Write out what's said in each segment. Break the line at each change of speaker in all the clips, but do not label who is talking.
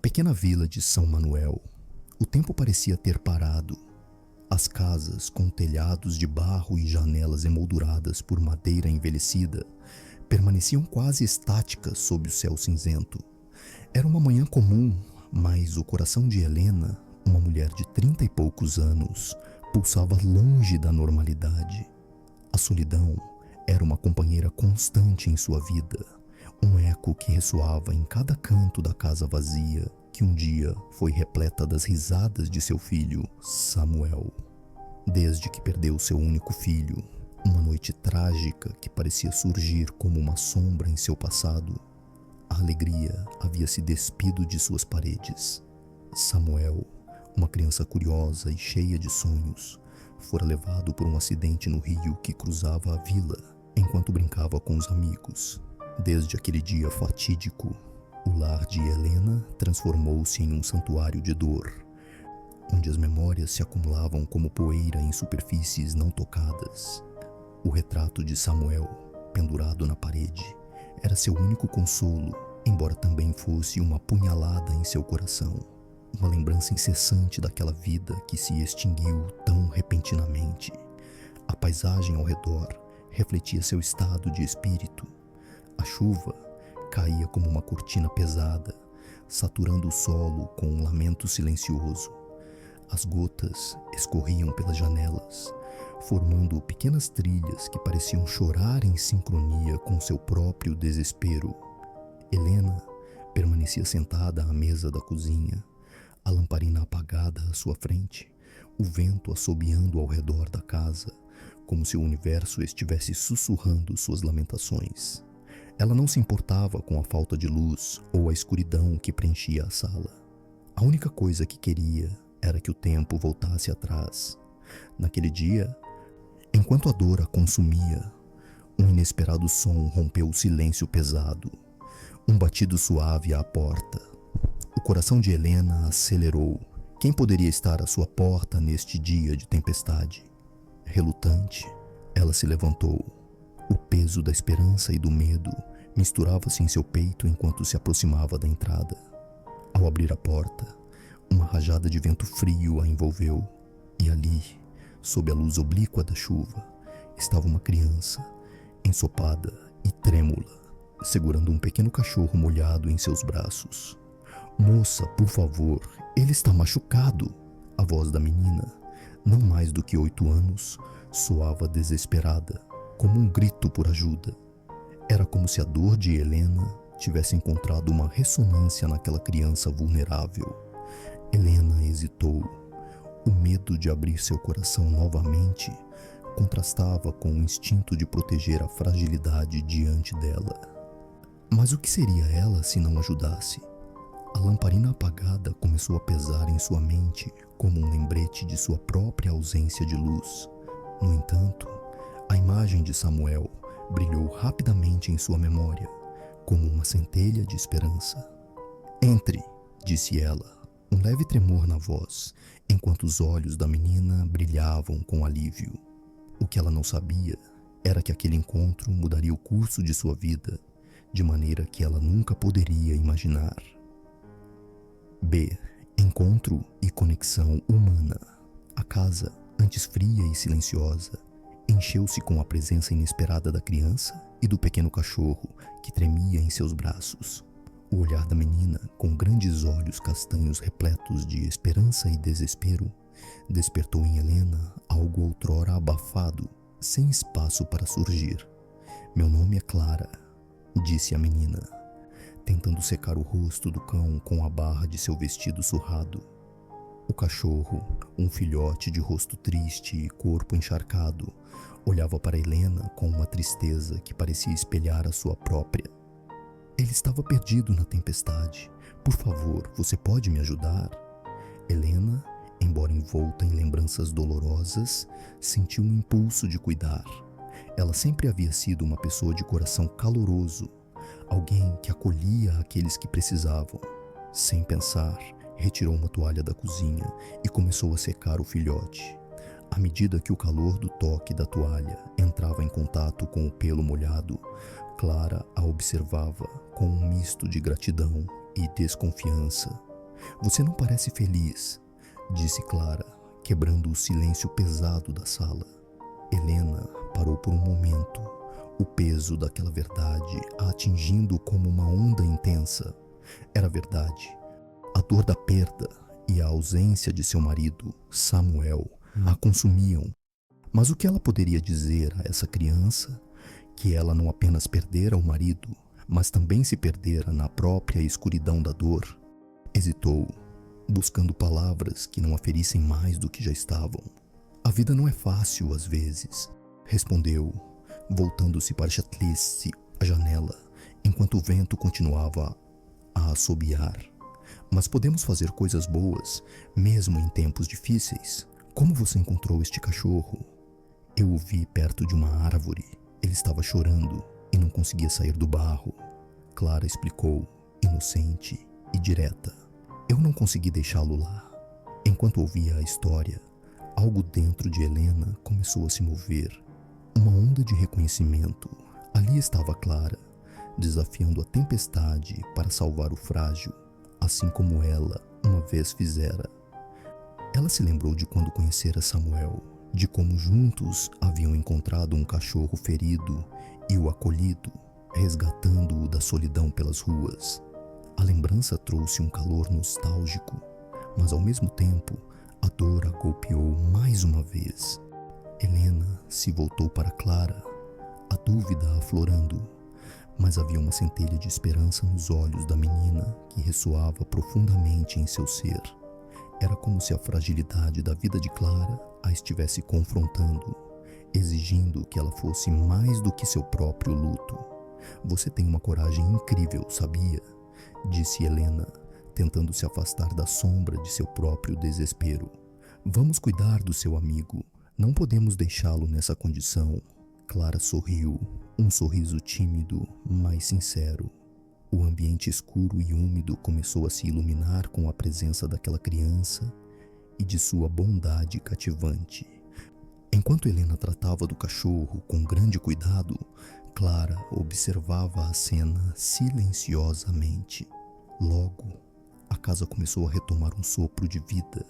pequena vila de São Manuel, o tempo parecia ter parado. As casas, com telhados de barro e janelas emolduradas por madeira envelhecida, permaneciam quase estáticas sob o céu cinzento. Era uma manhã comum, mas o coração de Helena, uma mulher de 30 e poucos anos, pulsava longe da normalidade. A solidão era uma companheira constante em sua vida, um eco que ressoava em cada canto da casa vazia, que um dia foi repleta das risadas de seu filho, Samuel. Desde que perdeu seu único filho, uma noite trágica que parecia surgir como uma sombra em seu passado, a alegria havia se despido de suas paredes. Samuel, uma criança curiosa e cheia de sonhos, fora levado por um acidente no rio que cruzava a vila enquanto brincava com os amigos. Desde aquele dia fatídico, o lar de Helena transformou-se em um santuário de dor, onde as memórias se acumulavam como poeira em superfícies não tocadas. O retrato de Samuel, pendurado na parede, era seu único consolo, embora também fosse uma punhalada em seu coração, uma lembrança incessante daquela vida que se extinguiu tão repentinamente. A paisagem ao redor refletia seu estado de espírito. A chuva caía como uma cortina pesada, saturando o solo com um lamento silencioso. As gotas escorriam pelas janelas, formando pequenas trilhas que pareciam chorar em sincronia com seu próprio desespero. Helena permanecia sentada à mesa da cozinha, a lamparina apagada à sua frente, o vento assobiando ao redor da casa, como se o universo estivesse sussurrando suas lamentações. Ela não se importava com a falta de luz ou a escuridão que preenchia a sala. A única coisa que queria era que o tempo voltasse atrás. Naquele dia, enquanto a dor a consumia, um inesperado som rompeu o silêncio pesado. Um batido suave à porta. O coração de Helena acelerou. Quem poderia estar à sua porta neste dia de tempestade? Relutante, ela se levantou. O peso da esperança e do medo misturava-se em seu peito enquanto se aproximava da entrada. Ao abrir a porta, uma rajada de vento frio a envolveu, e ali, sob a luz oblíqua da chuva, estava uma criança, ensopada e trêmula, segurando um pequeno cachorro molhado em seus braços. "Moça, por favor, ele está machucado." A voz da menina, não mais do que 8 anos, soava desesperada, como um grito por ajuda. Era como se a dor de Helena tivesse encontrado uma ressonância naquela criança vulnerável. Helena hesitou. O medo de abrir seu coração novamente contrastava com o instinto de proteger a fragilidade diante dela. Mas o que seria ela se não ajudasse? A lamparina apagada começou a pesar em sua mente como um lembrete de sua própria ausência de luz. No entanto, a imagem de Samuel brilhou rapidamente em sua memória, como uma centelha de esperança. "Entre", disse ela, um leve tremor na voz, enquanto os olhos da menina brilhavam com alívio. O que ela não sabia era que aquele encontro mudaria o curso de sua vida, de maneira que ela nunca poderia imaginar. B. Encontro e conexão humana. A casa, antes fria e silenciosa, encheu-se com a presença inesperada da criança e do pequeno cachorro que tremia em seus braços. O olhar da menina, com grandes olhos castanhos repletos de esperança e desespero, despertou em Helena algo outrora abafado, sem espaço para surgir. "Meu nome é Clara", disse a menina, tentando secar o rosto do cão com a barra de seu vestido surrado. O cachorro, um filhote de rosto triste e corpo encharcado, olhava para Helena com uma tristeza que parecia espelhar a sua própria. "Ele estava perdido na tempestade. Por favor, você pode me ajudar?" Helena, embora envolta em lembranças dolorosas, sentiu um impulso de cuidar. Ela sempre havia sido uma pessoa de coração caloroso, alguém que acolhia aqueles que precisavam. Sem pensar, retirou uma toalha da cozinha e começou a secar o filhote. À medida que o calor do toque da toalha entrava em contato com o pelo molhado, Clara a observava com um misto de gratidão e desconfiança. Você não parece feliz, disse Clara, quebrando o silêncio pesado da sala. Helena parou por um momento, o peso daquela verdade a atingindo como uma onda intensa. Era verdade. A dor da perda e a ausência de seu marido, Samuel, a consumiam. Mas o que ela poderia dizer a essa criança? Que ela não apenas perdera o marido, mas também se perdera na própria escuridão da dor. Hesitou, buscando palavras que não a ferissem mais do que já estavam. A vida não é fácil às vezes, respondeu, voltando-se para a janela, enquanto o vento continuava a assobiar. Mas podemos fazer coisas boas, mesmo em tempos difíceis. Como você encontrou este cachorro? Eu o vi perto de uma árvore. Ele estava chorando e não conseguia sair do barro. Clara explicou, inocente e direta. Eu não consegui deixá-lo lá. Enquanto ouvia a história, algo dentro de Helena começou a se mover. Uma onda de reconhecimento. Ali estava Clara, desafiando a tempestade para salvar o frágil, assim como ela uma vez fizera. Ela se lembrou de quando conhecera Samuel, de como juntos haviam encontrado um cachorro ferido e o acolhido, resgatando-o da solidão pelas ruas. A lembrança trouxe um calor nostálgico, mas ao mesmo tempo a dor a golpeou mais uma vez. Helena se voltou para Clara, a dúvida aflorando, mas havia uma centelha de esperança nos olhos da menina que ressoava profundamente em seu ser. Era como se a fragilidade da vida de Clara a estivesse confrontando, exigindo que ela fosse mais do que seu próprio luto. Você tem uma coragem incrível, sabia? Disse Helena, tentando se afastar da sombra de seu próprio desespero. Vamos cuidar do seu amigo. Não podemos deixá-lo nessa condição. Clara sorriu, um sorriso tímido, mas sincero. O ambiente escuro e úmido começou a se iluminar com a presença daquela criança e de sua bondade cativante. Enquanto Helena tratava do cachorro com grande cuidado, Clara observava a cena silenciosamente. Logo, a casa começou a retomar um sopro de vida,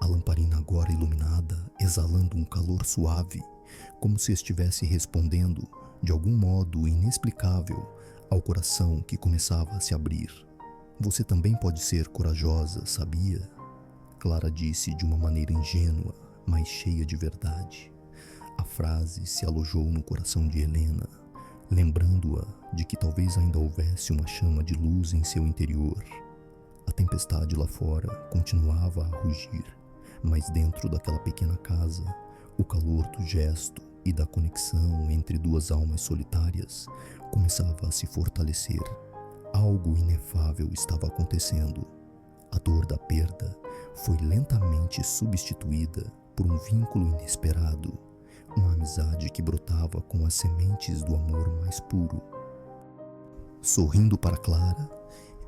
a lamparina agora iluminada, exalando um calor suave, como se estivesse respondendo, de algum modo inexplicável, ao coração que começava a se abrir. Você também pode ser corajosa, sabia? Clara disse de uma maneira ingênua, mas cheia de verdade. A frase se alojou no coração de Helena, lembrando-a de que talvez ainda houvesse uma chama de luz em seu interior. A tempestade lá fora continuava a rugir, mas dentro daquela pequena casa, o calor do gesto e da conexão entre duas almas solitárias começava a se fortalecer. Algo inefável estava acontecendo. A dor da perda foi lentamente substituída por um vínculo inesperado, uma amizade que brotava com as sementes do amor mais puro. Sorrindo para Clara,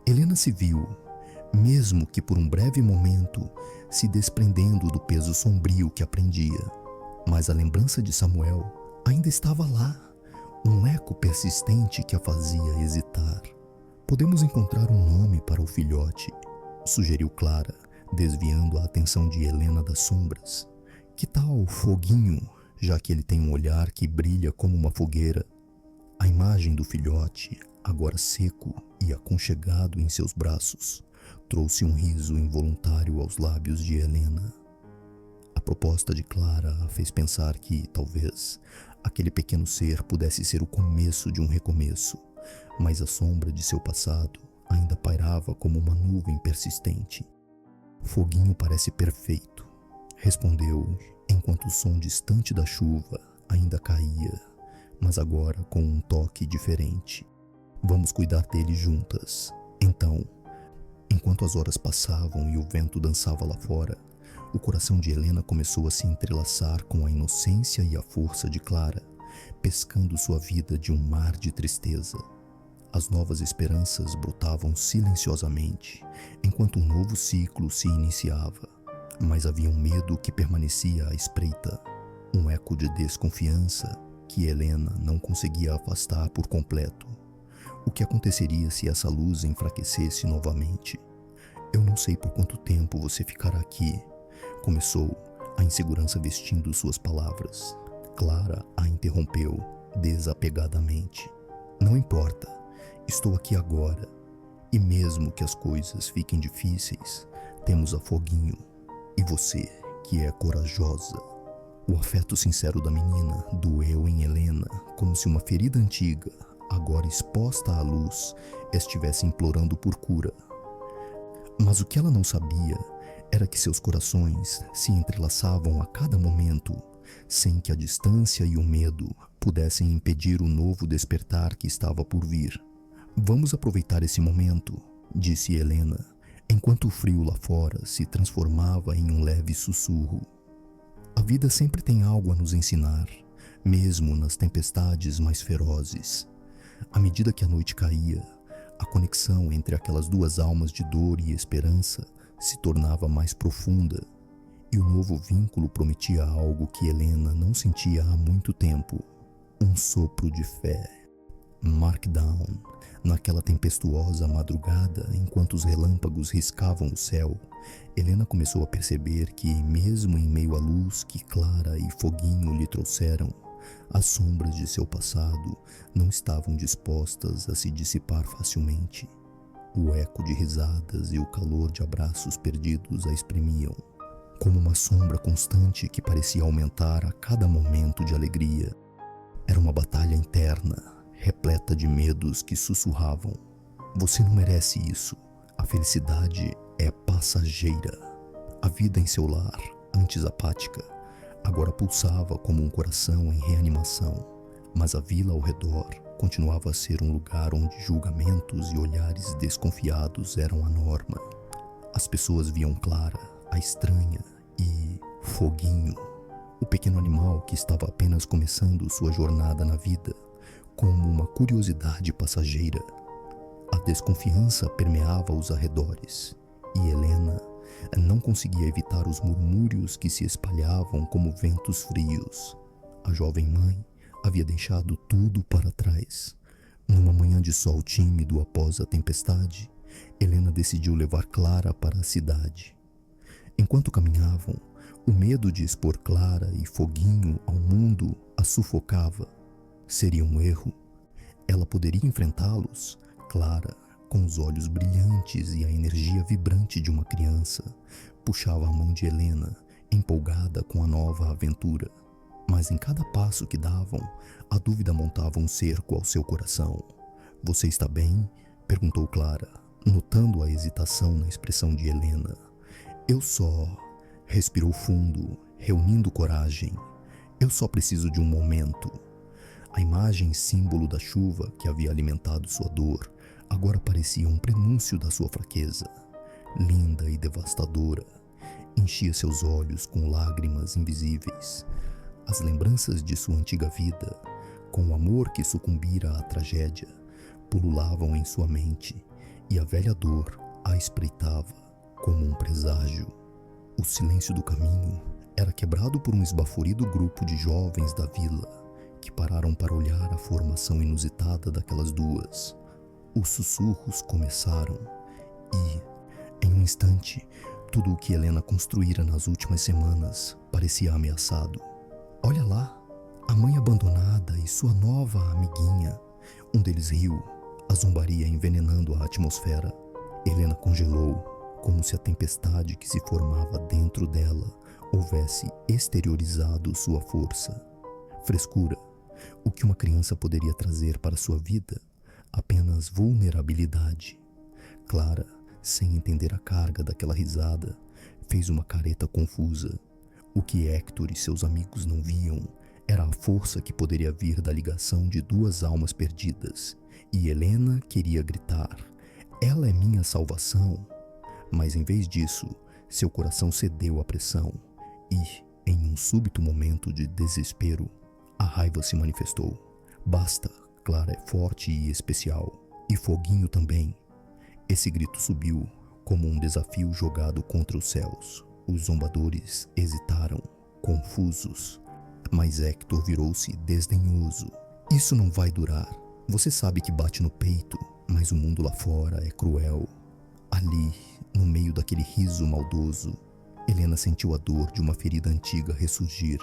Helena se viu, mesmo que por um breve momento, se desprendendo do peso sombrio que a prendia. Mas a lembrança de Samuel ainda estava lá, um eco persistente que a fazia hesitar. Podemos encontrar um nome para o filhote, sugeriu Clara, desviando a atenção de Helena das sombras. Que tal Foguinho, já que ele tem um olhar que brilha como uma fogueira? A imagem do filhote, agora seco e aconchegado em seus braços, trouxe um riso involuntário aos lábios de Helena. A proposta de Clara a fez pensar que, talvez, aquele pequeno ser pudesse ser o começo de um recomeço, mas a sombra de seu passado ainda pairava como uma nuvem persistente. Foguinho parece perfeito, respondeu, enquanto o som distante da chuva ainda caía, mas agora com um toque diferente. Vamos cuidar dele juntas. Então, enquanto as horas passavam e o vento dançava lá fora, o coração de Helena começou a se entrelaçar com a inocência e a força de Clara, pescando sua vida de um mar de tristeza. As novas esperanças brotavam silenciosamente, enquanto um novo ciclo se iniciava. Mas havia um medo que permanecia à espreita, um eco de desconfiança que Helena não conseguia afastar por completo. O que aconteceria se essa luz enfraquecesse novamente? Eu não sei por quanto tempo você ficará aqui, começou, a insegurança vestindo suas palavras. Clara a interrompeu, desapegadamente. Não importa, estou aqui agora. E mesmo que as coisas fiquem difíceis, temos a Foguinho. E você, que é corajosa. O afeto sincero da menina doeu em Helena, como se uma ferida antiga, agora exposta à luz, estivesse implorando por cura. Mas o que ela não sabia era que seus corações se entrelaçavam a cada momento, sem que a distância e o medo pudessem impedir o novo despertar que estava por vir. Vamos aproveitar esse momento, disse Helena, enquanto o frio lá fora se transformava em um leve sussurro. A vida sempre tem algo a nos ensinar, mesmo nas tempestades mais ferozes. À medida que a noite caía, a conexão entre aquelas duas almas de dor e esperança se tornava mais profunda, e o novo vínculo prometia algo que Helena não sentia há muito tempo: um sopro de fé. Markdown, naquela tempestuosa madrugada, enquanto os relâmpagos riscavam o céu, Helena começou a perceber que, mesmo em meio à luz que Clara e Foguinho lhe trouxeram, as sombras de seu passado não estavam dispostas a se dissipar facilmente. O eco de risadas e o calor de abraços perdidos a espremiam, como uma sombra constante que parecia aumentar a cada momento de alegria. Era uma batalha interna, repleta de medos que sussurravam: você não merece isso. A felicidade é passageira. A vida em seu lar, antes apática, agora pulsava como um coração em reanimação, mas a vila ao redor continuava a ser um lugar onde julgamentos e olhares desconfiados eram a norma. As pessoas viam Clara, a estranha, e Foguinho, o pequeno animal que estava apenas começando sua jornada na vida, como uma curiosidade passageira. A desconfiança permeava os arredores, e Helena não conseguia evitar os murmúrios que se espalhavam como ventos frios. A jovem mãe havia deixado tudo para trás. Numa manhã de sol tímido após a tempestade, Helena decidiu levar Clara para a cidade. Enquanto caminhavam, o medo de expor Clara e Foguinho ao mundo a sufocava. Seria um erro? Ela poderia enfrentá-los? Clara, com os olhos brilhantes e a energia vibrante de uma criança, puxava a mão de Helena, empolgada com a nova aventura. Mas em cada passo que davam, a dúvida montava um cerco ao seu coração. Você está bem? Perguntou Clara, notando a hesitação na expressão de Helena. Eu só... Respirou fundo, reunindo coragem. Eu só preciso de um momento. A imagem símbolo da chuva que havia alimentado sua dor agora parecia um prenúncio da sua fraqueza. Linda e devastadora, enchia seus olhos com lágrimas invisíveis. As lembranças de sua antiga vida, com o amor que sucumbira à tragédia, pululavam em sua mente, e a velha dor a espreitava como um presságio. O silêncio do caminho era quebrado por um esbaforido grupo de jovens da vila, que pararam para olhar a formação inusitada daquelas duas. Os sussurros começaram e, em um instante, tudo o que Helena construíra nas últimas semanas parecia ameaçado. Olha lá, a mãe abandonada e sua nova amiguinha. Um deles riu, a zombaria envenenando a atmosfera. Helena congelou, como se a tempestade que se formava dentro dela houvesse exteriorizado sua força. Frescura, o que uma criança poderia trazer para sua vida? Apenas vulnerabilidade. Clara, sem entender a carga daquela risada, fez uma careta confusa. O que Hector e seus amigos não viam era a força que poderia vir da ligação de duas almas perdidas. E Helena queria gritar: ela é minha salvação. Mas em vez disso, seu coração cedeu à pressão e, em um súbito momento de desespero, a raiva se manifestou. Basta, Clara é forte e especial, e Foguinho também. Esse grito subiu como um desafio jogado contra os céus. Os zombadores hesitaram, confusos, mas Hector virou-se desdenhoso. Isso não vai durar. Você sabe que bate no peito, mas o mundo lá fora é cruel. Ali, no meio daquele riso maldoso, Helena sentiu a dor de uma ferida antiga ressurgir.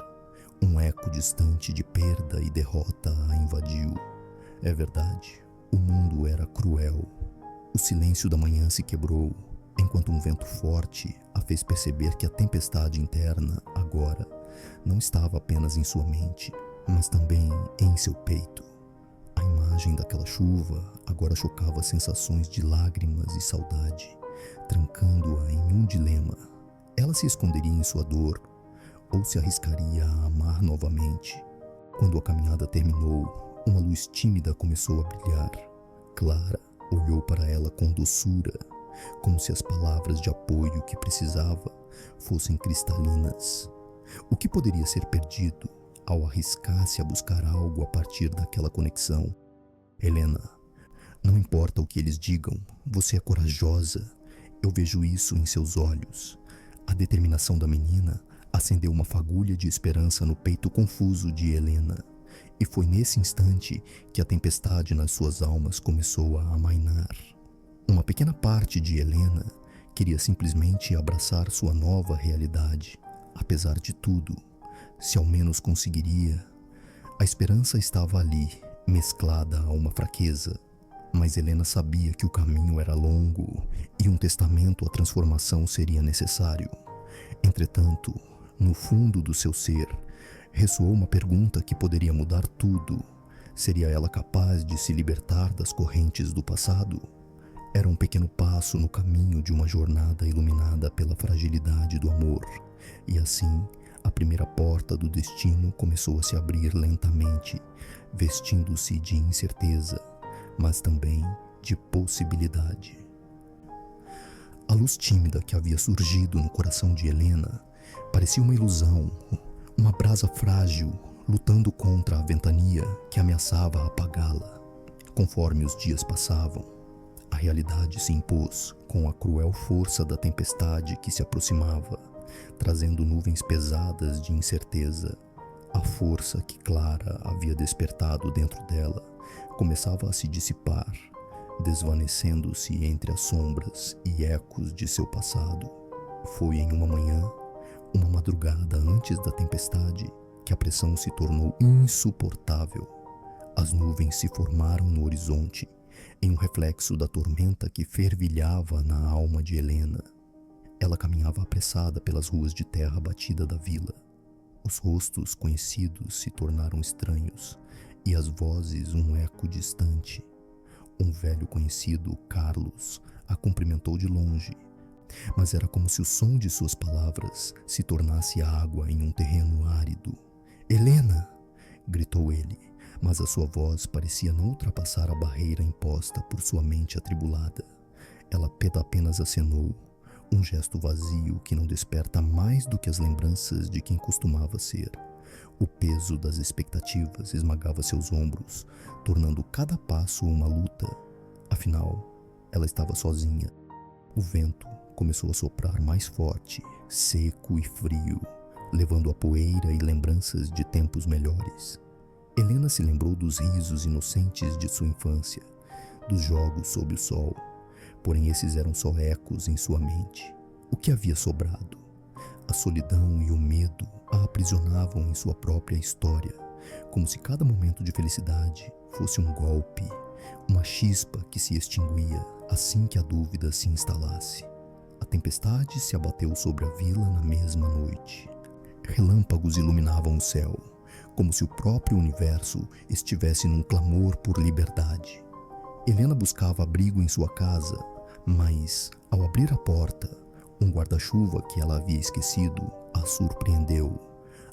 Um eco distante de perda e derrota a invadiu. É verdade, o mundo era cruel. O silêncio da manhã se quebrou, enquanto um vento forte a fez perceber que a tempestade interna, agora, não estava apenas em sua mente, mas também em seu peito. A imagem daquela chuva agora chocava sensações de lágrimas e saudade, trancando-a em um dilema. Ela se esconderia em sua dor ou se arriscaria a amar novamente? Quando a caminhada terminou, uma luz tímida começou a brilhar. Clara olhou para ela com doçura, como se as palavras de apoio que precisava fossem cristalinas. O que poderia ser perdido ao arriscar-se a buscar algo a partir daquela conexão? Helena, não importa o que eles digam, você é corajosa. Eu vejo isso em seus olhos. A determinação da menina acendeu uma fagulha de esperança no peito confuso de Helena. E foi nesse instante que a tempestade nas suas almas começou a amainar. Uma pequena parte de Helena queria simplesmente abraçar sua nova realidade. Apesar de tudo, se ao menos conseguiria. A esperança estava ali, mesclada a uma fraqueza. Mas Helena sabia que o caminho era longo e um testamento à transformação seria necessário. Entretanto, no fundo do seu ser, ressoou uma pergunta que poderia mudar tudo. Seria ela capaz de se libertar das correntes do passado? Era um pequeno passo no caminho de uma jornada iluminada pela fragilidade do amor. E assim, a primeira porta do destino começou a se abrir lentamente, vestindo-se de incerteza, mas também de possibilidade. A luz tímida que havia surgido no coração de Helena parecia uma ilusão, uma brasa frágil lutando contra a ventania que ameaçava apagá-la. Conforme os dias passavam, a realidade se impôs com a cruel força da tempestade que se aproximava, trazendo nuvens pesadas de incerteza. A força que Clara havia despertado dentro dela começava a se dissipar, desvanecendo-se entre as sombras e ecos de seu passado. Foi em uma manhã, uma madrugada antes da tempestade, que a pressão se tornou insuportável. As nuvens se formaram no horizonte, em um reflexo da tormenta que fervilhava na alma de Helena. Ela caminhava apressada pelas ruas de terra batida da vila. Os rostos conhecidos se tornaram estranhos e as vozes um eco distante. Um velho conhecido, Carlos, a cumprimentou de longe, mas era como se o som de suas palavras se tornasse água em um terreno árido. "Helena!" gritou ele, mas a sua voz parecia não ultrapassar a barreira imposta por sua mente atribulada. Ela apenas acenou, um gesto vazio que não desperta mais do que as lembranças de quem costumava ser. O peso das expectativas esmagava seus ombros, tornando cada passo uma luta. Afinal, ela estava sozinha. O vento começou a soprar mais forte, seco e frio, levando a poeira e lembranças de tempos melhores. Helena se lembrou dos risos inocentes de sua infância, dos jogos sob o sol, porém esses eram só ecos em sua mente. O que havia sobrado? A solidão e o medo a aprisionavam em sua própria história, como se cada momento de felicidade fosse um golpe, uma chispa que se extinguia assim que a dúvida se instalasse. A tempestade se abateu sobre a vila na mesma noite. Relâmpagos iluminavam o céu, como se o próprio universo estivesse num clamor por liberdade. Helena buscava abrigo em sua casa, mas, ao abrir a porta, um guarda-chuva que ela havia esquecido a surpreendeu,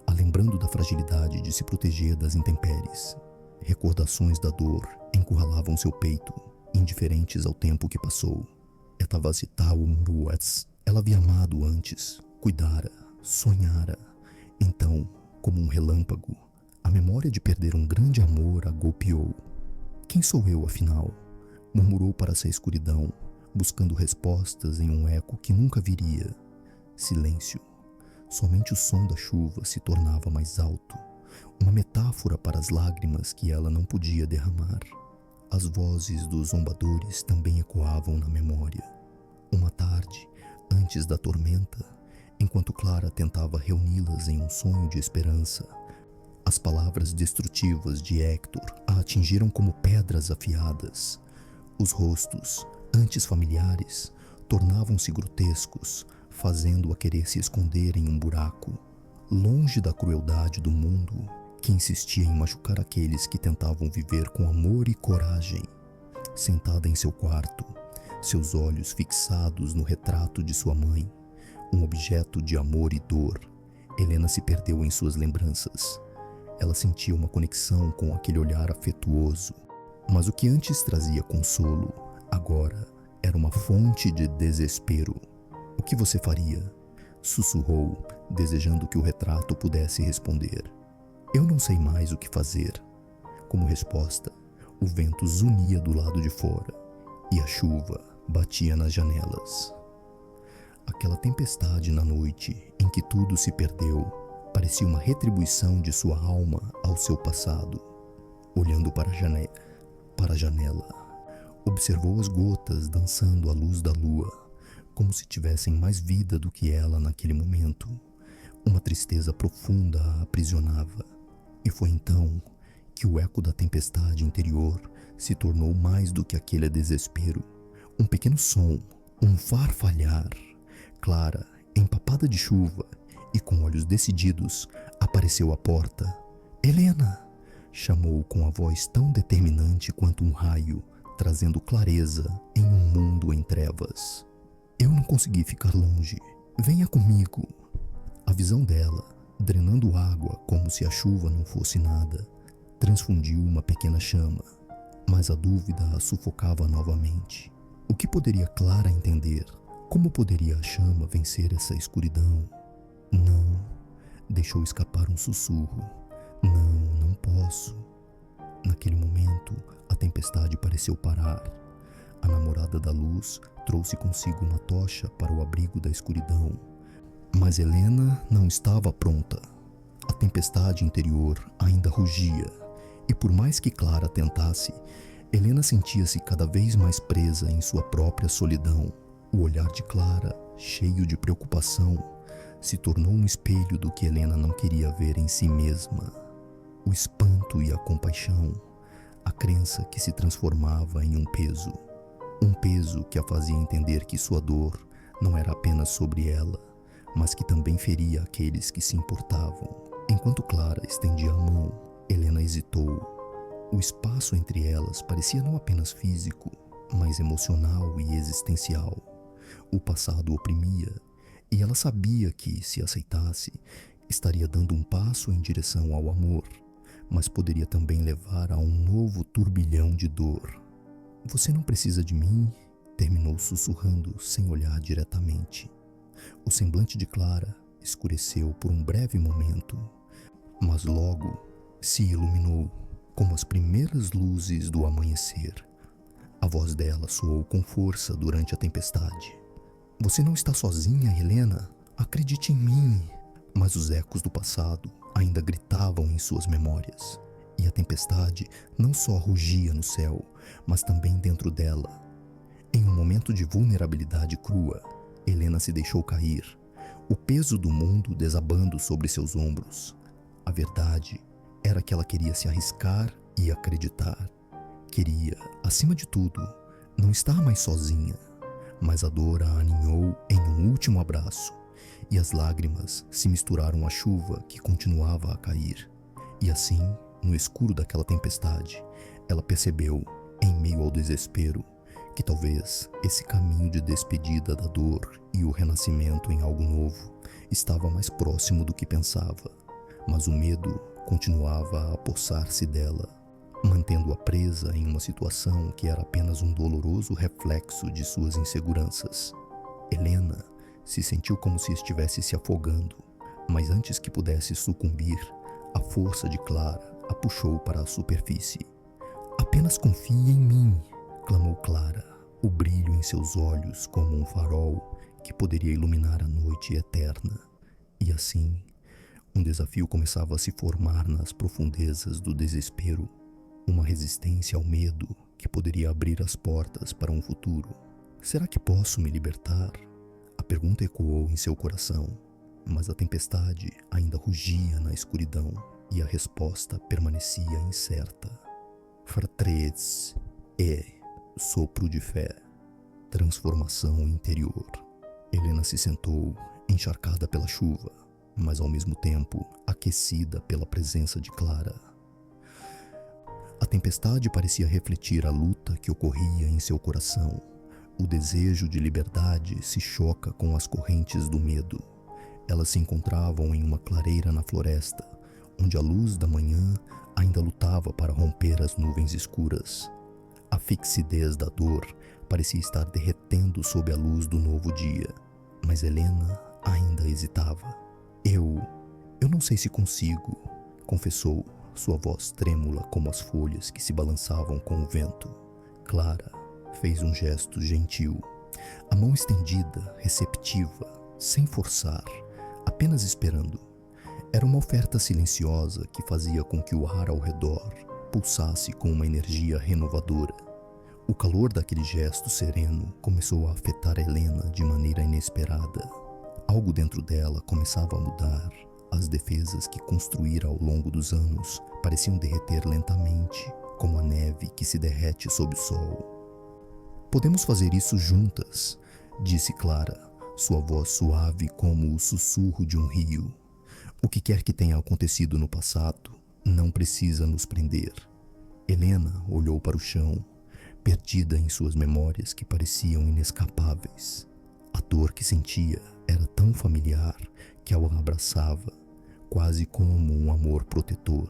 a lembrando da fragilidade de se proteger das intempéries. Recordações da dor encurralavam seu peito, indiferentes ao tempo que passou. Ela havia amado antes, cuidara, sonhara. Então, como um relâmpago, a memória de perder um grande amor a golpeou. "Quem sou eu, afinal?" murmurou para essa escuridão, buscando respostas em um eco que nunca viria. Silêncio. Somente o som da chuva se tornava mais alto, uma metáfora para as lágrimas que ela não podia derramar. As vozes dos zombadores também ecoavam na memória. Uma tarde, antes da tormenta, enquanto Clara tentava reuni-las em um sonho de esperança, as palavras destrutivas de Hector a atingiram como pedras afiadas. Os rostos, antes familiares, tornavam-se grotescos, fazendo-a querer se esconder em um buraco, longe da crueldade do mundo que insistia em machucar aqueles que tentavam viver com amor e coragem. Sentada em seu quarto, seus olhos fixados no retrato de sua mãe, um objeto de amor e dor, Helena se perdeu em suas lembranças. Ela sentia uma conexão com aquele olhar afetuoso, mas o que antes trazia consolo, agora era uma fonte de desespero. "O que você faria?" sussurrou, desejando que o retrato pudesse responder. "Eu não sei mais o que fazer." Como resposta, o vento zunia do lado de fora e a chuva batia nas janelas. Aquela tempestade na noite em que tudo se perdeu parecia uma retribuição de sua alma ao seu passado. Olhando para a janela, observou as gotas dançando à luz da lua, como se tivessem mais vida do que ela naquele momento. Uma tristeza profunda a aprisionava, e foi então que o eco da tempestade interior se tornou mais do que aquele desespero. Um pequeno som, um farfalhar. Clara, empapada de chuva e com olhos decididos, apareceu à porta. "Helena!" chamou com a voz tão determinante quanto um raio, trazendo clareza em um mundo em trevas. "Eu não consegui ficar longe. Venha comigo." A visão dela, drenando água como se a chuva não fosse nada, transfundiu uma pequena chama, mas a dúvida a sufocava novamente. O que poderia Clara entender? Como poderia a chama vencer essa escuridão? "Não", deixou escapar um sussurro. Não posso." Naquele momento, a tempestade pareceu parar. A namorada da luz trouxe consigo uma tocha para o abrigo da escuridão. Mas Helena não estava pronta. A tempestade interior ainda rugia, e por mais que Clara tentasse, Helena sentia-se cada vez mais presa em sua própria solidão. O olhar de Clara, cheio de preocupação, se tornou um espelho do que Helena não queria ver em si mesma. O espanto e a compaixão, a crença que se transformava em um peso que a fazia entender que sua dor não era apenas sobre ela, mas que também feria aqueles que se importavam. Enquanto Clara estendia a mão, Helena hesitou. O espaço entre elas parecia não apenas físico, mas emocional e existencial. O passado oprimia, e ela sabia que, se aceitasse, estaria dando um passo em direção ao amor, mas poderia também levar a um novo turbilhão de dor. "Você não precisa de mim", terminou sussurrando sem olhar diretamente. O semblante de Clara escureceu por um breve momento, mas logo se iluminou como as primeiras luzes do amanhecer. A voz dela soou com força durante a tempestade. "Você não está sozinha, Helena. Acredite em mim." Mas os ecos do passado ainda gritavam em suas memórias, e a tempestade não só rugia no céu, mas também dentro dela. Em um momento de vulnerabilidade crua, Helena se deixou cair, o peso do mundo desabando sobre seus ombros. A verdade era que ela queria se arriscar e acreditar. Queria, acima de tudo, não estar mais sozinha, mas a dor a aninhou em um último abraço, e as lágrimas se misturaram à chuva que continuava a cair. E assim, no escuro daquela tempestade, ela percebeu, em meio ao desespero, que talvez esse caminho de despedida da dor e o renascimento em algo novo estava mais próximo do que pensava. Mas o medo continuava a apossar-se dela, mantendo-a presa em uma situação que era apenas um doloroso reflexo de suas inseguranças. Helena se sentiu como se estivesse se afogando, mas antes que pudesse sucumbir, a força de Clara a puxou para a superfície. "Apenas confie em mim", clamou Clara, o brilho em seus olhos como um farol que poderia iluminar a noite eterna. E assim, um desafio começava a se formar nas profundezas do desespero, uma resistência ao medo que poderia abrir as portas para um futuro. Será que posso me libertar? A pergunta ecoou em seu coração, mas a tempestade ainda rugia na escuridão e a resposta permanecia incerta. Fratres sopro de fé, transformação interior. Helena se sentou, encharcada pela chuva, mas ao mesmo tempo aquecida pela presença de Clara. A tempestade parecia refletir a luta que ocorria em seu coração. O desejo de liberdade se choca com as correntes do medo. Elas se encontravam em uma clareira na floresta, onde a luz da manhã ainda lutava para romper as nuvens escuras. A fixidez da dor parecia estar derretendo sob a luz do novo dia, mas Helena ainda hesitava. Eu não sei se consigo, confessou, sua voz trêmula como as folhas que se balançavam com o vento. Clara fez um gesto gentil, a mão estendida, receptiva, sem forçar, apenas esperando. Era uma oferta silenciosa que fazia com que o ar ao redor pulsasse com uma energia renovadora. O calor daquele gesto sereno começou a afetar Helena de maneira inesperada. Algo dentro dela começava a mudar. As defesas que construíra ao longo dos anos pareciam derreter lentamente, como a neve que se derrete sob o sol. Podemos fazer isso juntas, disse Clara, sua voz suave como o sussurro de um rio. O que quer que tenha acontecido no passado não precisa nos prender. Helena olhou para o chão, perdida em suas memórias que pareciam inescapáveis. A dor que sentia era tão familiar que a abraçava, quase como um amor protetor.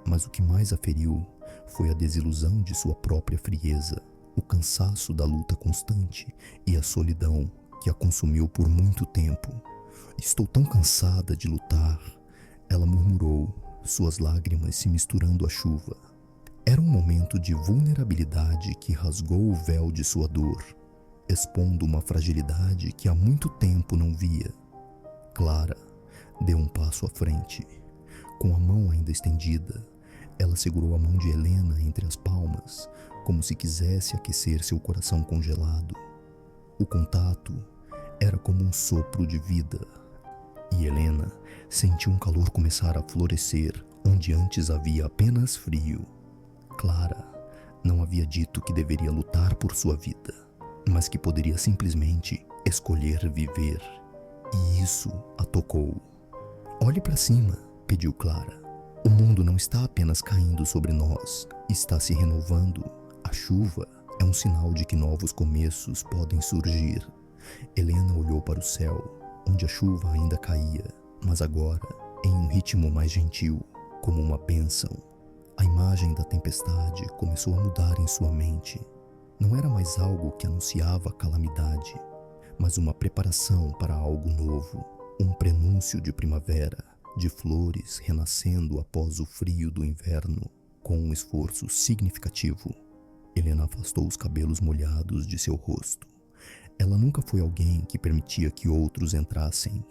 Mas o que mais a feriu foi a desilusão de sua própria frieza, o cansaço da luta constante e a solidão que a consumiu por muito tempo. Estou tão cansada de lutar, ela murmurou, suas lágrimas se misturando à chuva. Era um momento de vulnerabilidade que rasgou o véu de sua dor, expondo uma fragilidade que há muito tempo não via. Clara deu um passo à frente. Com a mão ainda estendida, ela segurou a mão de Helena entre as palmas, como se quisesse aquecer seu coração congelado. O contato era como um sopro de vida, e Helena sentiu um calor começar a florescer onde antes havia apenas frio. Clara não havia dito que deveria lutar por sua vida, mas que poderia simplesmente escolher viver. E isso a tocou. Olhe para cima, pediu Clara. O mundo não está apenas caindo sobre nós, está se renovando. A chuva é um sinal de que novos começos podem surgir. Helena olhou para o céu, onde a chuva ainda caía, mas agora em um ritmo mais gentil, como uma bênção. A imagem da tempestade começou a mudar em sua mente. Não era mais algo que anunciava a calamidade, mas uma preparação para algo novo, um prenúncio de primavera, de flores renascendo após o frio do inverno, com um esforço significativo. Helena afastou os cabelos molhados de seu rosto. Ela nunca foi alguém que permitia que outros entrassem,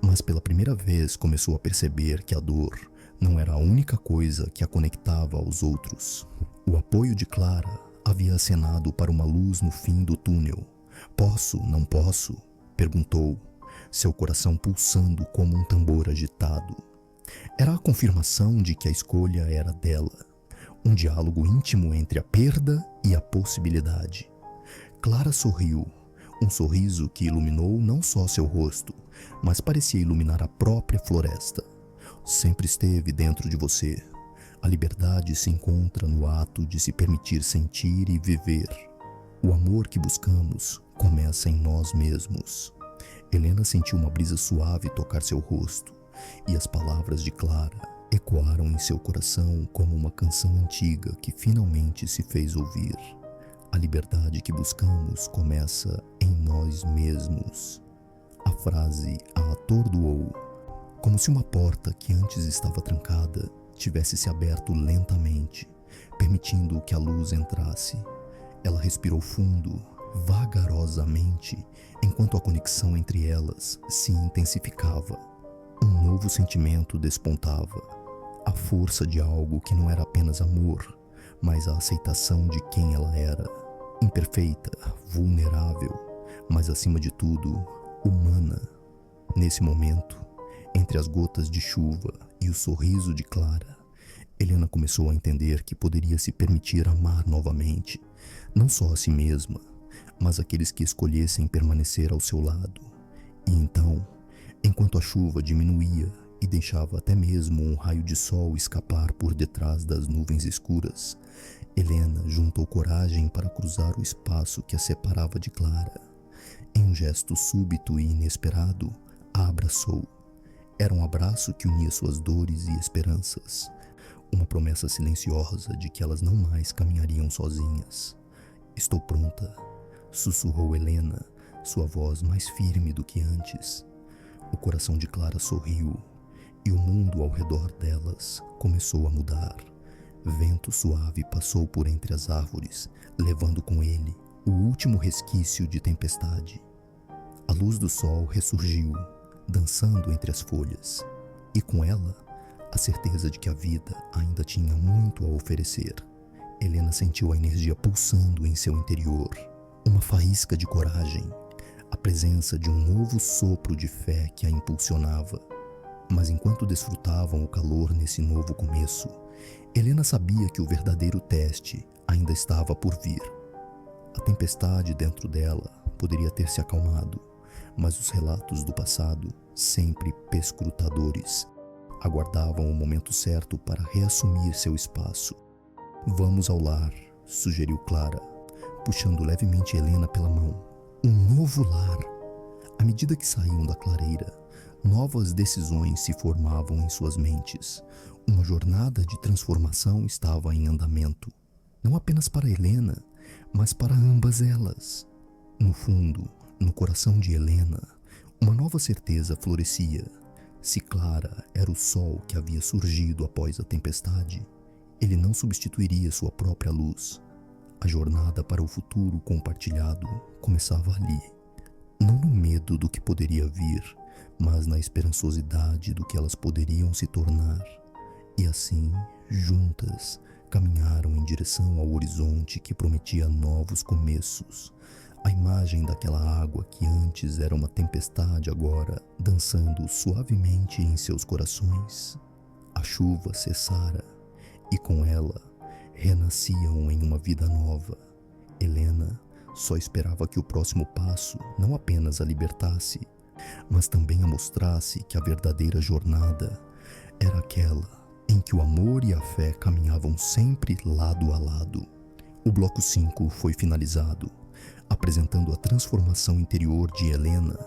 mas pela primeira vez começou a perceber que a dor não era a única coisa que a conectava aos outros. O apoio de Clara havia acenado para uma luz no fim do túnel. Posso, não posso? Perguntou, seu coração pulsando como um tambor agitado. Era a confirmação de que a escolha era dela, um diálogo íntimo entre a perda e a possibilidade. Clara sorriu, um sorriso que iluminou não só seu rosto, mas parecia iluminar a própria floresta. Sempre esteve dentro de você. A liberdade se encontra no ato de se permitir sentir e viver. O amor que buscamos começa em nós mesmos. Helena sentiu uma brisa suave tocar seu rosto, e as palavras de Clara ecoaram em seu coração como uma canção antiga que finalmente se fez ouvir. A liberdade que buscamos começa em nós mesmos. A frase a atordoou, como se uma porta que antes estava trancada tivesse se aberto lentamente, permitindo que a luz entrasse. Ela respirou fundo, vagarosamente, enquanto a conexão entre elas se intensificava. Um novo sentimento despontava, a força de algo que não era apenas amor, mas a aceitação de quem ela era. Imperfeita, vulnerável, mas acima de tudo, humana. Nesse momento, entre as gotas de chuva e o sorriso de Clara, Helena começou a entender que poderia se permitir amar novamente, não só a si mesma, mas aqueles que escolhessem permanecer ao seu lado. E então, enquanto a chuva diminuía e deixava até mesmo um raio de sol escapar por detrás das nuvens escuras, Helena juntou coragem para cruzar o espaço que a separava de Clara. Em um gesto súbito e inesperado, a abraçou. Era um abraço que unia suas dores e esperanças, uma promessa silenciosa de que elas não mais caminhariam sozinhas. "Estou pronta", sussurrou Helena, sua voz mais firme do que antes. O coração de Clara sorriu e o mundo ao redor delas começou a mudar. Vento suave passou por entre as árvores, levando com ele o último resquício de tempestade. A luz do sol ressurgiu, dançando entre as folhas, e com ela, a certeza de que a vida ainda tinha muito a oferecer. Helena sentiu a energia pulsando em seu interior, uma faísca de coragem, a presença de um novo sopro de fé que a impulsionava. Mas enquanto desfrutavam o calor nesse novo começo, Helena sabia que o verdadeiro teste ainda estava por vir. A tempestade dentro dela poderia ter se acalmado, mas os relatos do passado, sempre perscrutadores, aguardavam o momento certo para reassumir seu espaço. "Vamos ao lar", sugeriu Clara, puxando levemente Helena pela mão. Um novo lar! À medida que saíam da clareira, novas decisões se formavam em suas mentes. Uma jornada de transformação estava em andamento, não apenas para Helena, mas para ambas elas. No fundo, no coração de Helena, uma nova certeza florescia. Se Clara era o sol que havia surgido após a tempestade, ele não substituiria sua própria luz. A jornada para o futuro compartilhado começava ali, não no medo do que poderia vir, mas na esperançosidade do que elas poderiam se tornar. E assim, juntas, caminharam em direção ao horizonte que prometia novos começos. A imagem daquela água que antes era uma tempestade agora dançando suavemente em seus corações. A chuva cessara e com ela renasciam em uma vida nova. Helena só esperava que o próximo passo não apenas a libertasse, mas também a mostrasse que a verdadeira jornada era aquela em que o amor e a fé caminhavam sempre lado a lado. O bloco 5 foi finalizado, apresentando a transformação interior de Helena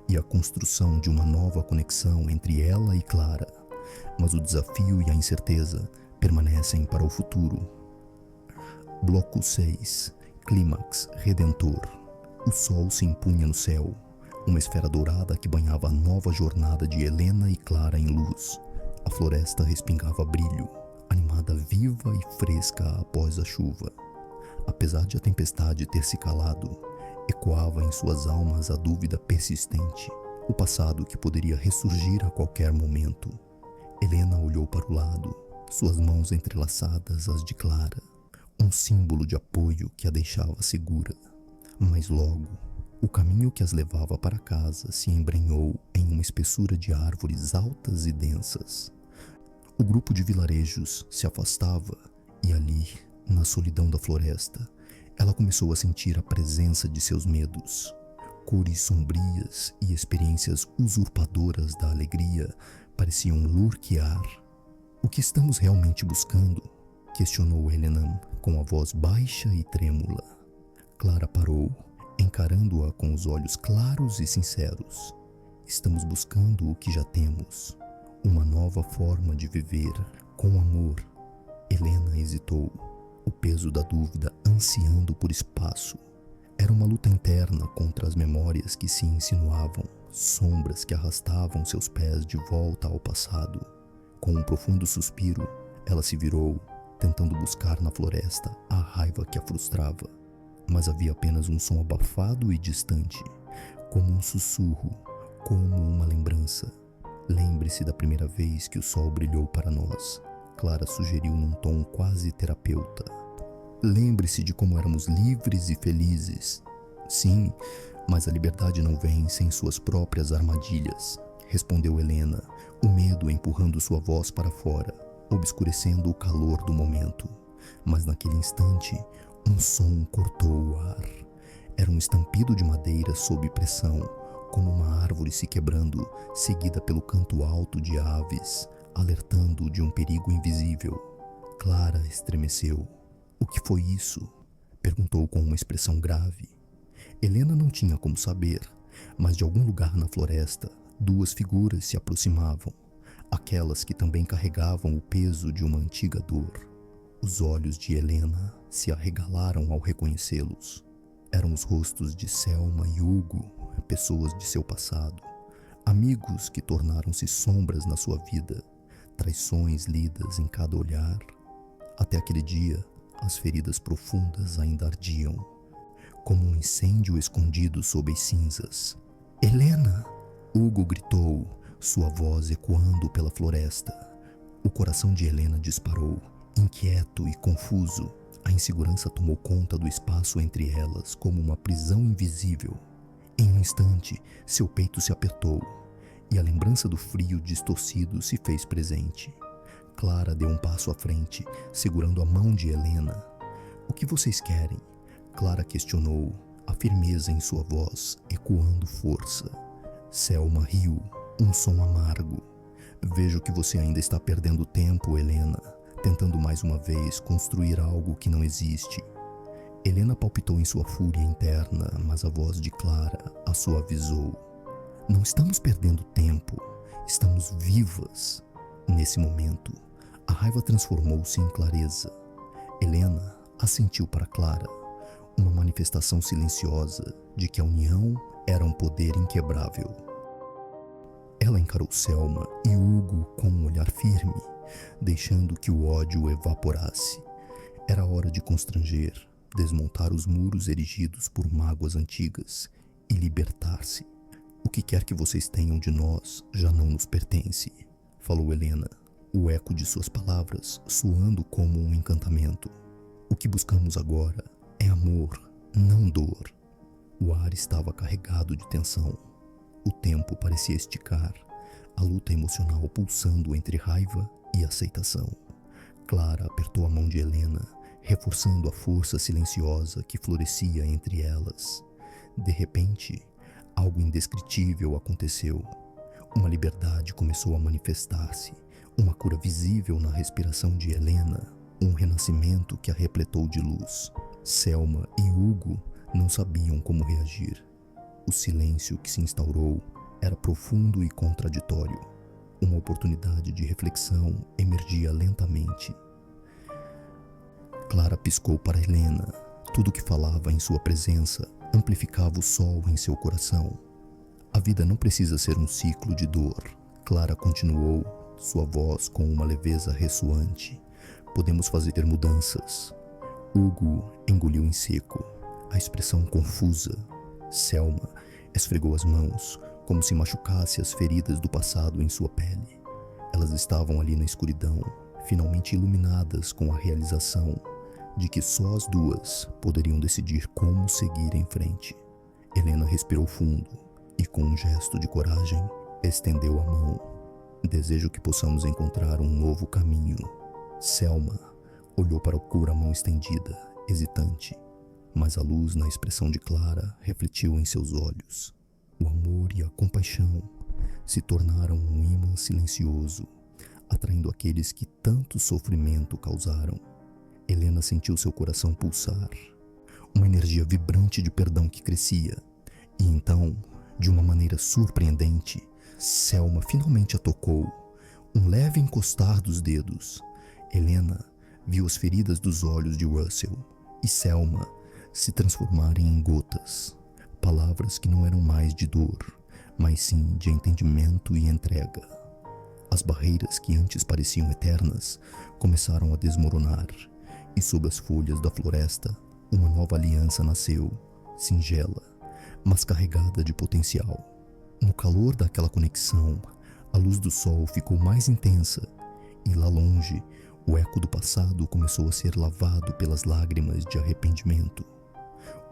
e a construção de uma nova conexão entre ela e Clara. Mas o desafio e a incerteza permanecem para o futuro. Bloco 6. Clímax Redentor. O sol se impunha no céu, uma esfera dourada que banhava a nova jornada de Helena e Clara em luz. A floresta respingava brilho, animada viva e fresca após a chuva. Apesar de a tempestade ter se calado, ecoava em suas almas a dúvida persistente, o passado que poderia ressurgir a qualquer momento. Helena olhou para o lado, suas mãos entrelaçadas às de Clara, um símbolo de apoio que a deixava segura. Mas logo, o caminho que as levava para casa se embrenhou em uma espessura de árvores altas e densas. O grupo de vilarejos se afastava e ali, na solidão da floresta, ela começou a sentir a presença de seus medos. Cores sombrias e experiências usurpadoras da alegria pareciam lurquear. "O que estamos realmente buscando?", questionou Helena com a voz baixa e trêmula. Clara parou, encarando-a com os olhos claros e sinceros. "Estamos buscando o que já temos, uma nova forma de viver, com amor." Helena hesitou, o peso da dúvida ansiando por espaço. Era uma luta interna contra as memórias que se insinuavam, sombras que arrastavam seus pés de volta ao passado. Com um profundo suspiro, ela se virou, tentando buscar na floresta a raiva que a frustrava. Mas havia apenas um som abafado e distante, como um sussurro, como uma lembrança. "Lembre-se da primeira vez que o sol brilhou para nós", Clara sugeriu num tom quase terapeuta. Lembre-se de como éramos livres e felizes. Sim, mas a liberdade não vem sem suas próprias armadilhas, respondeu Helena, o medo empurrando sua voz para fora, obscurecendo o calor do momento. Mas naquele instante, um som cortou o ar. Era um estampido de madeira sob pressão, como uma árvore se quebrando, seguida pelo canto alto de aves, alertando de um perigo invisível. Clara estremeceu. O que foi isso? Perguntou com uma expressão grave. Helena não tinha como saber, mas de algum lugar na floresta, duas figuras se aproximavam, aquelas que também carregavam o peso de uma antiga dor. Os olhos de Helena se arregalaram ao reconhecê-los. Eram os rostos de Selma e Hugo, pessoas de seu passado, amigos que tornaram-se sombras na sua vida, traições lidas em cada olhar. Até aquele dia, as feridas profundas ainda ardiam, como um incêndio escondido sob as cinzas. Helena! Hugo gritou, sua voz ecoando pela floresta. O coração de Helena disparou, inquieto e confuso. A insegurança tomou conta do espaço entre elas como uma prisão invisível. Em um instante, seu peito se apertou e a lembrança do frio distorcido se fez presente. Clara deu um passo à frente, segurando a mão de Helena. O que vocês querem? Clara questionou, a firmeza em sua voz ecoando força. Selma riu, um som amargo. Vejo que você ainda está perdendo tempo, Helena, tentando mais uma vez construir algo que não existe. Helena palpitou em sua fúria interna, mas a voz de Clara a suavizou. Não estamos perdendo tempo, estamos vivas. Nesse momento, a raiva transformou-se em clareza. Helena assentiu para Clara, uma manifestação silenciosa de que a união era um poder inquebrável. Ela encarou Selma e Hugo com um olhar firme, deixando que o ódio evaporasse. Era hora de constranger, desmontar os muros erigidos por mágoas antigas e libertar-se. O que quer que vocês tenham de nós já não nos pertence, falou Helena, o eco de suas palavras soando como um encantamento. O que buscamos agora é amor, não dor. O ar estava carregado de tensão. O tempo parecia esticar, a luta emocional pulsando entre raiva e aceitação. Clara apertou a mão de Helena, reforçando a força silenciosa que florescia entre elas. De repente, algo indescritível aconteceu. Uma liberdade começou a manifestar-se, uma cura visível na respiração de Helena, um renascimento que a repletou de luz. Selma e Hugo não sabiam como reagir. O silêncio que se instaurou era profundo e contraditório. Uma oportunidade de reflexão emergia lentamente. Clara piscou para Helena. Tudo que falava em sua presença amplificava o sol em seu coração. A vida não precisa ser um ciclo de dor. Clara continuou, sua voz com uma leveza ressoante. Podemos fazer mudanças. Hugo engoliu em seco, a expressão confusa. Selma esfregou as mãos, como se machucasse as feridas do passado em sua pele. Elas estavam ali na escuridão, finalmente iluminadas com a realização de que só as duas poderiam decidir como seguir em frente. Helena respirou fundo e, com um gesto de coragem, estendeu a mão. Desejo que possamos encontrar um novo caminho. Selma olhou para o cura-mão estendida, hesitante, mas a luz na expressão de Clara refletiu em seus olhos. O amor e a compaixão se tornaram um ímã silencioso, atraindo aqueles que tanto sofrimento causaram. Helena sentiu seu coração pulsar, uma energia vibrante de perdão que crescia. E então, de uma maneira surpreendente, Selma finalmente a tocou. Um leve encostar dos dedos. Helena viu as feridas dos olhos de Russell e Selma se transformarem em gotas. Palavras que não eram mais de dor, mas sim de entendimento e entrega. As barreiras que antes pareciam eternas começaram a desmoronar, e sob as folhas da floresta, uma nova aliança nasceu, singela, mas carregada de potencial. No calor daquela conexão, a luz do sol ficou mais intensa, e lá longe, O eco do passado começou a ser lavado pelas lágrimas de arrependimento.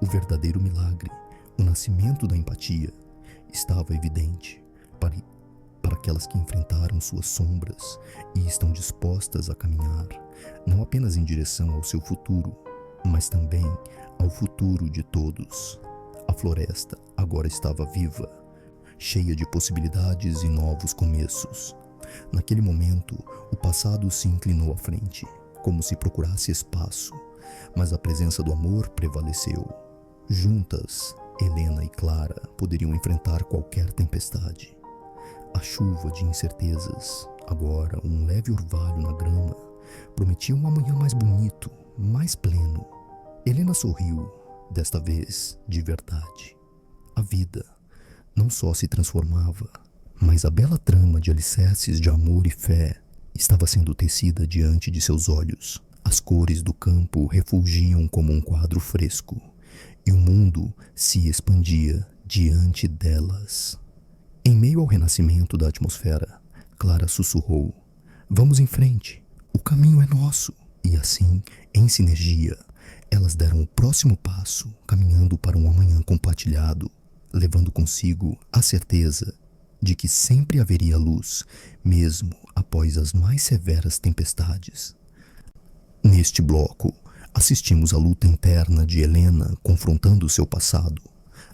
O verdadeiro milagre, o nascimento da empatia, estava evidente para aquelas que enfrentaram suas sombras e estão dispostas a caminhar, não apenas em direção ao seu futuro, mas também ao futuro de todos. A floresta agora estava viva, cheia de possibilidades e novos começos. Naquele momento, o passado se inclinou à frente, como se procurasse espaço, mas a presença do amor prevaleceu. Juntas, Helena e Clara poderiam enfrentar qualquer tempestade. A chuva de incertezas, agora um leve orvalho na grama, prometia um amanhã mais bonito, mais pleno. Helena sorriu, desta vez de verdade. A vida não só se transformava, mas a bela trama de alicerces de amor e fé estava sendo tecida diante de seus olhos. As cores do campo refulgiam como um quadro fresco, e o mundo se expandia diante delas. Em meio ao renascimento da atmosfera, Clara sussurrou: "Vamos em frente, o caminho é nosso." E assim, em sinergia, elas deram o próximo passo, caminhando para um amanhã compartilhado, levando consigo a certeza de que sempre haveria luz, mesmo após as mais severas tempestades. Neste bloco, assistimos à luta interna de Helena confrontando seu passado,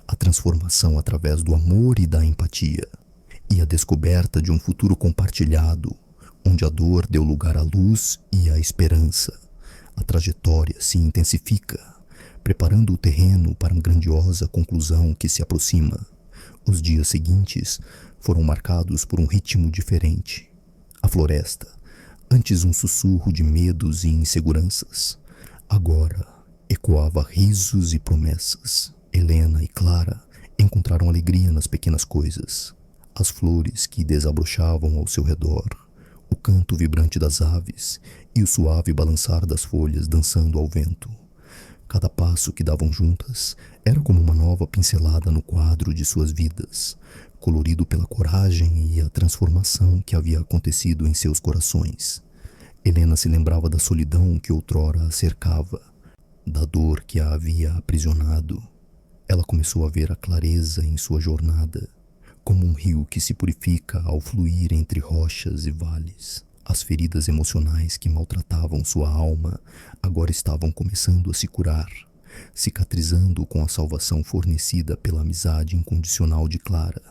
a transformação através do amor e da empatia, e a descoberta de um futuro compartilhado, onde a dor deu lugar à luz e à esperança. A trajetória se intensifica, preparando o terreno para uma grandiosa conclusão que se aproxima. Os dias seguintes foram marcados por um ritmo diferente. A floresta, antes um sussurro de medos e inseguranças, agora ecoava risos e promessas. Helena e Clara encontraram alegria nas pequenas coisas. As flores que desabrochavam ao seu redor, o canto vibrante das aves e o suave balançar das folhas dançando ao vento. Cada passo que davam juntas era como uma nova pincelada no quadro de suas vidas, colorido pela coragem e a transformação que havia acontecido em seus corações. Helena se lembrava da solidão que outrora a cercava, da dor que a havia aprisionado. Ela começou a ver a clareza em sua jornada, como um rio que se purifica ao fluir entre rochas e vales. As feridas emocionais que maltratavam sua alma agora estavam começando a se curar, cicatrizando com a salvação fornecida pela amizade incondicional de Clara.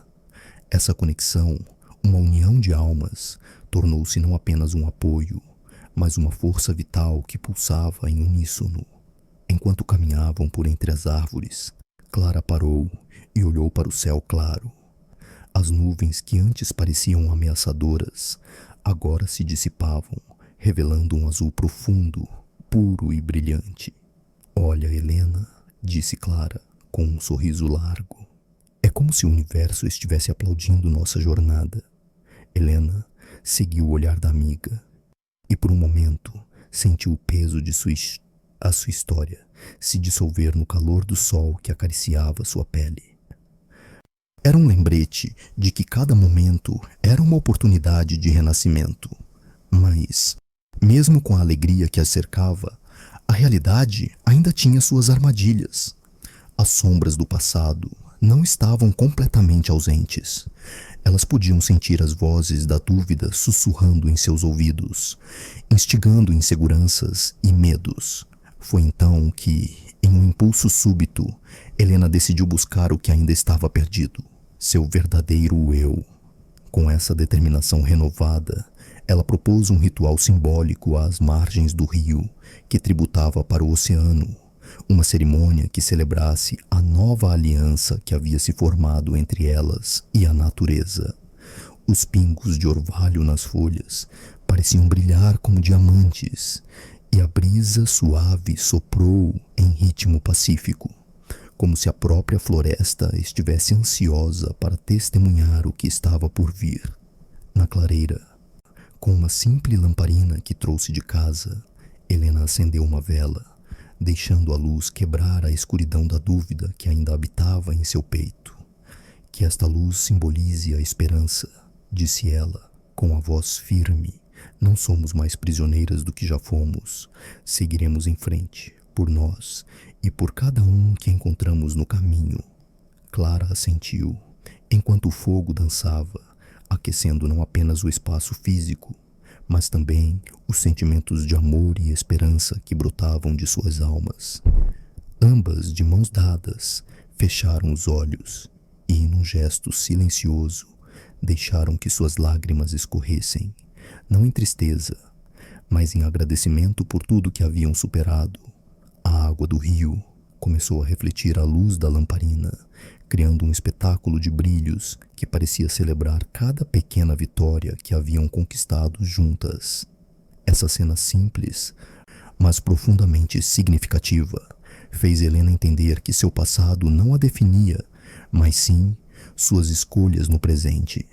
Essa conexão, uma união de almas, tornou-se não apenas um apoio, mas uma força vital que pulsava em uníssono. Enquanto caminhavam por entre as árvores, Clara parou e olhou para o céu claro. As nuvens que antes pareciam ameaçadoras, agora se dissipavam, revelando um azul profundo, puro e brilhante. "Olha, Helena", disse Clara, com um sorriso largo. "É como se o universo estivesse aplaudindo nossa jornada." Helena seguiu o olhar da amiga e, por um momento, sentiu o peso de sua história se dissolver no calor do sol que acariciava sua pele. Era um lembrete de que cada momento era uma oportunidade de renascimento. Mas, mesmo com a alegria que a cercava, a realidade ainda tinha suas armadilhas. As sombras do passado não estavam completamente ausentes. Elas podiam sentir as vozes da dúvida sussurrando em seus ouvidos, instigando inseguranças e medos. Foi então que, em um impulso súbito, Helena decidiu buscar o que ainda estava perdido: seu verdadeiro eu. Com essa determinação renovada, ela propôs um ritual simbólico às margens do rio, que tributava para o oceano, uma cerimônia que celebrasse a nova aliança que havia se formado entre elas e a natureza. Os pingos de orvalho nas folhas pareciam brilhar como diamantes, e a brisa suave soprou em ritmo pacífico, como se a própria floresta estivesse ansiosa para testemunhar o que estava por vir. Na clareira, com uma simples lamparina que trouxe de casa, Helena acendeu uma vela, deixando a luz quebrar a escuridão da dúvida que ainda habitava em seu peito. "Que esta luz simbolize a esperança", disse ela, com a voz firme, Não somos mais prisioneiras do que já fomos. Seguiremos em frente, por nós e por cada um que encontramos no caminho. Clara assentiu, enquanto o fogo dançava, aquecendo não apenas o espaço físico, mas também os sentimentos de amor e esperança que brotavam de suas almas. Ambas, de mãos dadas, fecharam os olhos e, num gesto silencioso, deixaram que suas lágrimas escorressem, não em tristeza, mas em agradecimento por tudo que haviam superado. A água do rio começou a refletir a luz da lamparina, criando um espetáculo de brilhos que parecia celebrar cada pequena vitória que haviam conquistado juntas. Essa cena simples, mas profundamente significativa, fez Helena entender que seu passado não a definia, mas sim suas escolhas no presente.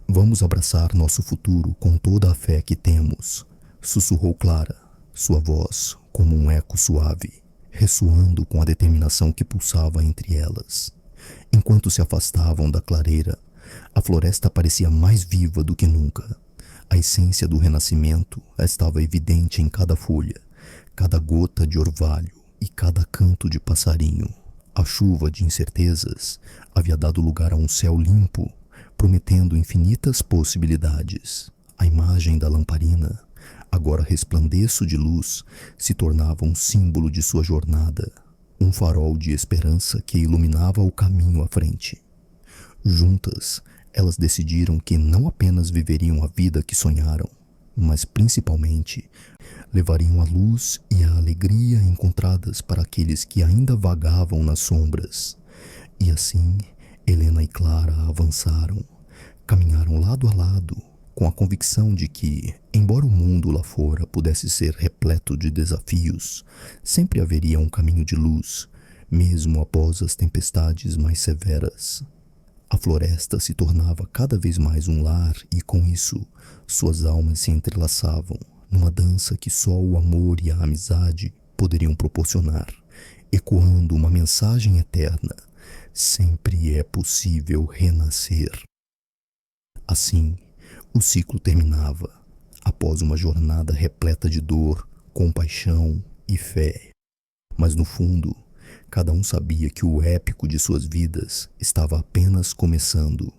Vamos abraçar nosso futuro com toda a fé que temos, sussurrou Clara, sua voz como um eco suave, ressoando com a determinação que pulsava entre elas. Enquanto se afastavam da clareira, a floresta parecia mais viva do que nunca. A essência do renascimento estava evidente em cada folha, cada gota de orvalho e cada canto de passarinho. A chuva de incertezas havia dado lugar a um céu limpo, prometendo infinitas possibilidades. A imagem da lamparina, agora resplandeço de luz, se tornava um símbolo de sua jornada, um farol de esperança que iluminava o caminho à frente. Juntas, elas decidiram que não apenas viveriam a vida que sonharam, mas principalmente levariam a luz e a alegria encontradas para aqueles que ainda vagavam nas sombras. E assim, Helena e Clara avançaram, caminharam lado a lado, com a convicção de que, embora o mundo lá fora pudesse ser repleto de desafios, sempre haveria um caminho de luz, mesmo após as tempestades mais severas. A floresta se tornava cada vez mais um lar e, com isso, suas almas se entrelaçavam numa dança que só o amor e a amizade poderiam proporcionar, ecoando uma mensagem eterna: sempre é possível renascer. Assim, o ciclo terminava, após uma jornada repleta de dor, compaixão e fé. Mas no fundo, cada um sabia que o épico de suas vidas estava apenas começando.